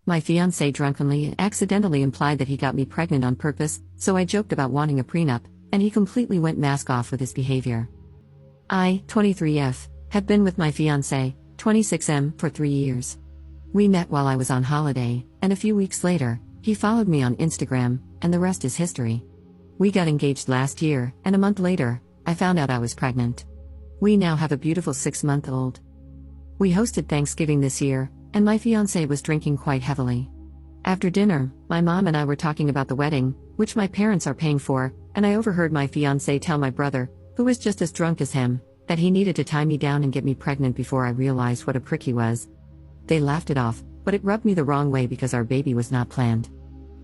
My fiancé drunkenly accidentally implied that he got me pregnant on purpose, so I joked about wanting a prenup, and he completely went mask off with his behavior. I, 23F, have been with my fiancé, 26M, for 3 years. We met while I was on holiday, and a few weeks later, he followed me on Instagram, and the rest is history. We got engaged last year, and a month later, I found out I was pregnant. We now have a beautiful 6-month-old. We hosted Thanksgiving this year, and my fiancé was drinking quite heavily. After dinner, my mom and I were talking about the wedding, which my parents are paying for, and I overheard my fiancé tell my brother, who was just as drunk as him, that he needed to tie me down and get me pregnant before I realized what a prick he was. They laughed it off, but it rubbed me the wrong way because our baby was not planned.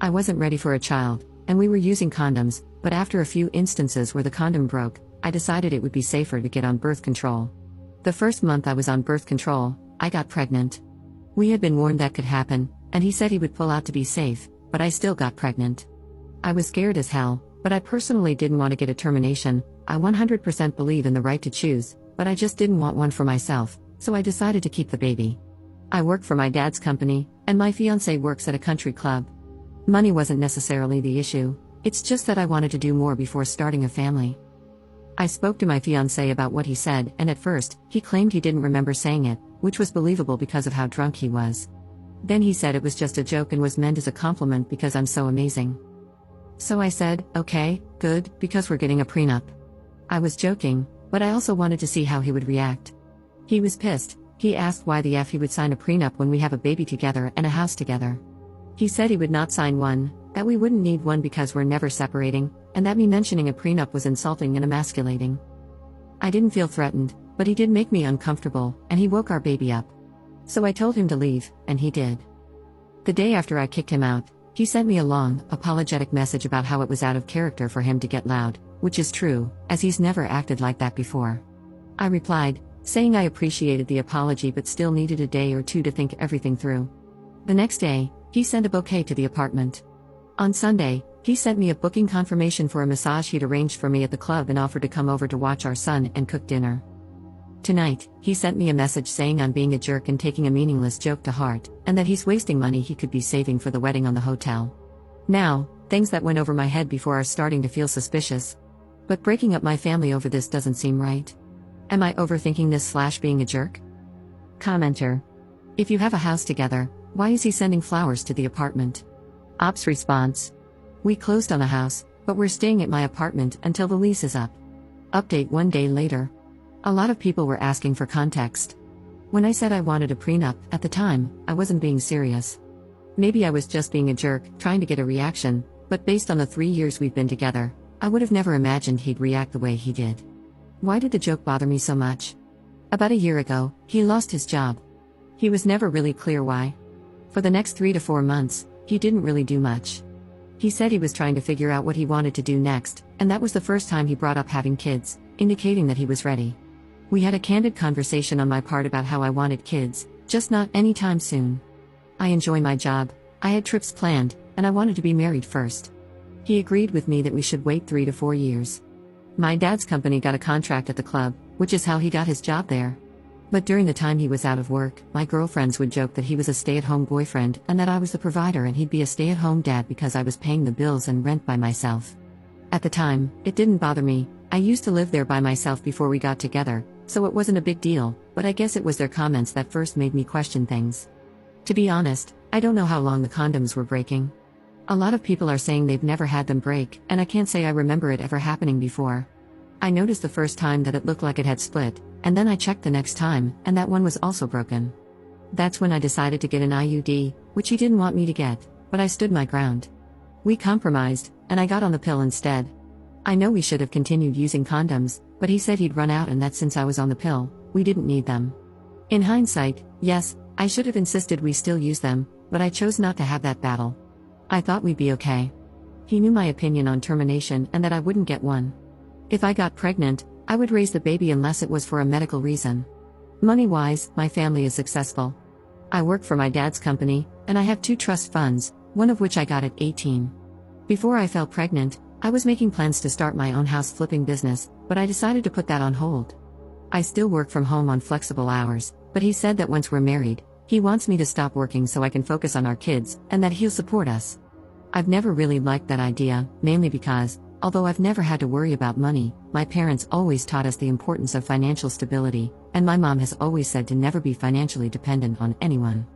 I wasn't ready for a child, and we were using condoms, but after a few instances where the condom broke, I decided it would be safer to get on birth control. The first month I was on birth control, I got pregnant. We had been warned that could happen, and he said he would pull out to be safe, but I still got pregnant. I was scared as hell, but I personally didn't want to get a termination. I 100% believe in the right to choose, but I just didn't want one for myself, so I decided to keep the baby. I work for my dad's company, and my fiancé works at a country club. Money wasn't necessarily the issue, it's just that I wanted to do more before starting a family. I spoke to my fiancé about what he said, and at first, he claimed he didn't remember saying it, which was believable because of how drunk he was. Then he said it was just a joke and was meant as a compliment because I'm so amazing. So I said, okay, good, because we're getting a prenup. I was joking, but I also wanted to see how he would react. He was pissed. He asked why the F he would sign a prenup when we have a baby together and a house together. He said he would not sign one, that we wouldn't need one because we're never separating, and that me mentioning a prenup was insulting and emasculating. I didn't feel threatened, but he did make me uncomfortable, and he woke our baby up. So I told him to leave, and he did. The day after I kicked him out, he sent me a long, apologetic message about how it was out of character for him to get loud, which is true, as he's never acted like that before. I replied, saying I appreciated the apology but still needed a day or two to think everything through. The next day, he sent a bouquet to the apartment. On Sunday, he sent me a booking confirmation for a massage he'd arranged for me at the club and offered to come over to watch our son and cook dinner. Tonight, he sent me a message saying I'm being a jerk and taking a meaningless joke to heart, and that he's wasting money he could be saving for the wedding on the hotel. Now, things that went over my head before are starting to feel suspicious. But breaking up my family over this doesn't seem right. Am I overthinking this / being a jerk? Commenter. If you have a house together, why is he sending flowers to the apartment? Ops response. We closed on the house, but we're staying at my apartment until the lease is up. Update 1 day later. A lot of people were asking for context. When I said I wanted a prenup, at the time, I wasn't being serious. Maybe I was just being a jerk, trying to get a reaction, but based on the 3 years we've been together, I would have never imagined he'd react the way he did. Why did the joke bother me so much? About a year ago, he lost his job. He was never really clear why. For the next 3 to 4 months, he didn't really do much. He said he was trying to figure out what he wanted to do next, and that was the first time he brought up having kids, indicating that he was ready. We had a candid conversation on my part about how I wanted kids, just not anytime soon. I enjoy my job, I had trips planned, and I wanted to be married first. He agreed with me that we should wait 3 to 4 years. My dad's company got a contract at the club, which is how he got his job there. But during the time he was out of work, my girlfriends would joke that he was a stay-at-home boyfriend and that I was the provider and he'd be a stay-at-home dad because I was paying the bills and rent by myself. At the time, it didn't bother me. I used to live there by myself before we got together, so it wasn't a big deal, but I guess it was their comments that first made me question things. To be honest, I don't know how long the condoms were breaking. A lot of people are saying they've never had them break, and I can't say I remember it ever happening before. I noticed the first time that it looked like it had split, and then I checked the next time, and that one was also broken. That's when I decided to get an IUD, which he didn't want me to get, but I stood my ground. We compromised, and I got on the pill instead. I know we should have continued using condoms, but he said he'd run out and that since I was on the pill, we didn't need them. In hindsight, yes, I should have insisted we still use them, but I chose not to have that battle. I thought we'd be okay. He knew my opinion on termination and that I wouldn't get one. If I got pregnant, I would raise the baby unless it was for a medical reason. Money-wise, my family is successful. I work for my dad's company, and I have 2 trust funds, one of which I got at 18. Before I fell pregnant, I was making plans to start my own house flipping business, but I decided to put that on hold. I still work from home on flexible hours, but he said that once we're married, He wants me to stop working so I can focus on our kids, and that he'll support us. I've never really liked that idea, mainly because, although I've never had to worry about money, my parents always taught us the importance of financial stability, and my mom has always said to never be financially dependent on anyone.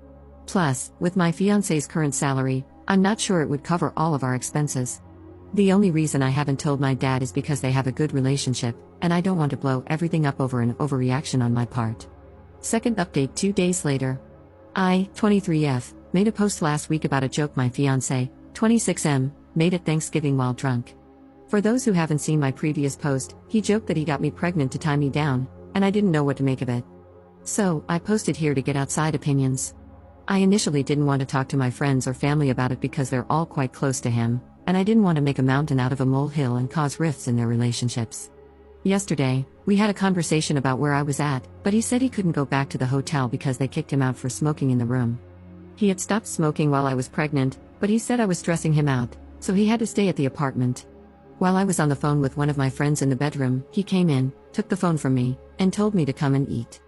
Plus, with my fiancé's current salary, I'm not sure it would cover all of our expenses. The only reason I haven't told my dad is because they have a good relationship, and I don't want to blow everything up over an overreaction on my part. Second update 2 days later. I, 23F, made a post last week about a joke my fiancé, 26M, made at Thanksgiving while drunk. For those who haven't seen my previous post, he joked that he got me pregnant to tie me down, and I didn't know what to make of it. So, I posted here to get outside opinions. I initially didn't want to talk to my friends or family about it because they're all quite close to him, and I didn't want to make a mountain out of a molehill and cause rifts in their relationships. Yesterday, we had a conversation about where I was at, but he said he couldn't go back to the hotel because they kicked him out for smoking in the room. He had stopped smoking while I was pregnant, but he said I was stressing him out, so he had to stay at the apartment. While I was on the phone with one of my friends in the bedroom, he came in, took the phone from me, and told me to come and eat.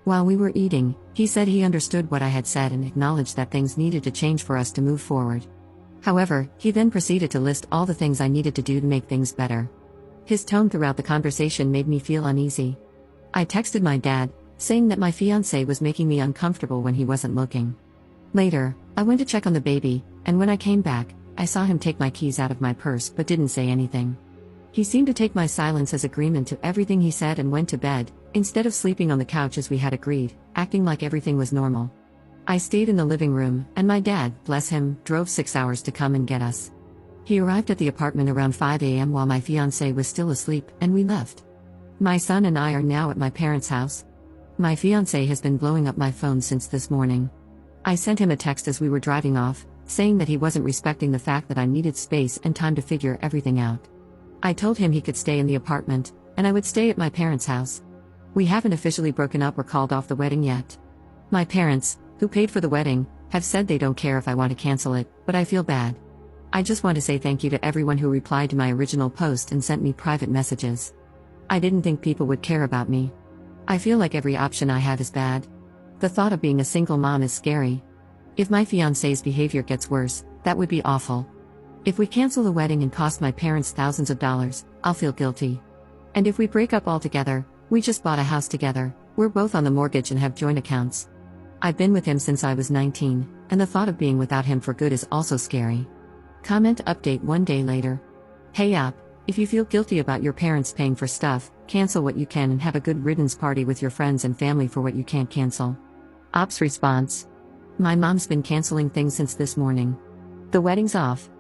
While we were eating, he said he understood what I had said and acknowledged that things needed to change for us to move forward. However, he then proceeded to list all the things I needed to do to make things better. His tone throughout the conversation made me feel uneasy. I texted my dad, saying that my fiancé was making me uncomfortable when he wasn't looking. Later, I went to check on the baby, and when I came back, I saw him take my keys out of my purse but didn't say anything. He seemed to take my silence as agreement to everything he said and went to bed, instead of sleeping on the couch as we had agreed, acting like everything was normal. I stayed in the living room, and my dad, bless him, drove 6 hours to come and get us. He arrived at the apartment around 5 a.m. while my fiancé was still asleep, and we left. My son and I are now at my parents' house. My fiancé has been blowing up my phone since this morning. I sent him a text as we were driving off, saying that he wasn't respecting the fact that I needed space and time to figure everything out. I told him he could stay in the apartment, and I would stay at my parents' house. We haven't officially broken up or called off the wedding yet. My parents, who paid for the wedding, have said they don't care if I want to cancel it, but I feel bad. I just want to say thank you to everyone who replied to my original post and sent me private messages. I didn't think people would care about me. I feel like every option I have is bad. The thought of being a single mom is scary. If my fiancé's behavior gets worse, that would be awful. If we cancel the wedding and cost my parents thousands of dollars, I'll feel guilty. And if we break up altogether, we just bought a house together, we're both on the mortgage and have joint accounts. I've been with him since I was 19, and the thought of being without him for good is also scary. Comment update 1 day later. Hey up, if you feel guilty about your parents paying for stuff, cancel what you can and have a good riddance party with your friends and family for what you can't cancel. Ops response. My mom's been canceling things since this morning. The wedding's off,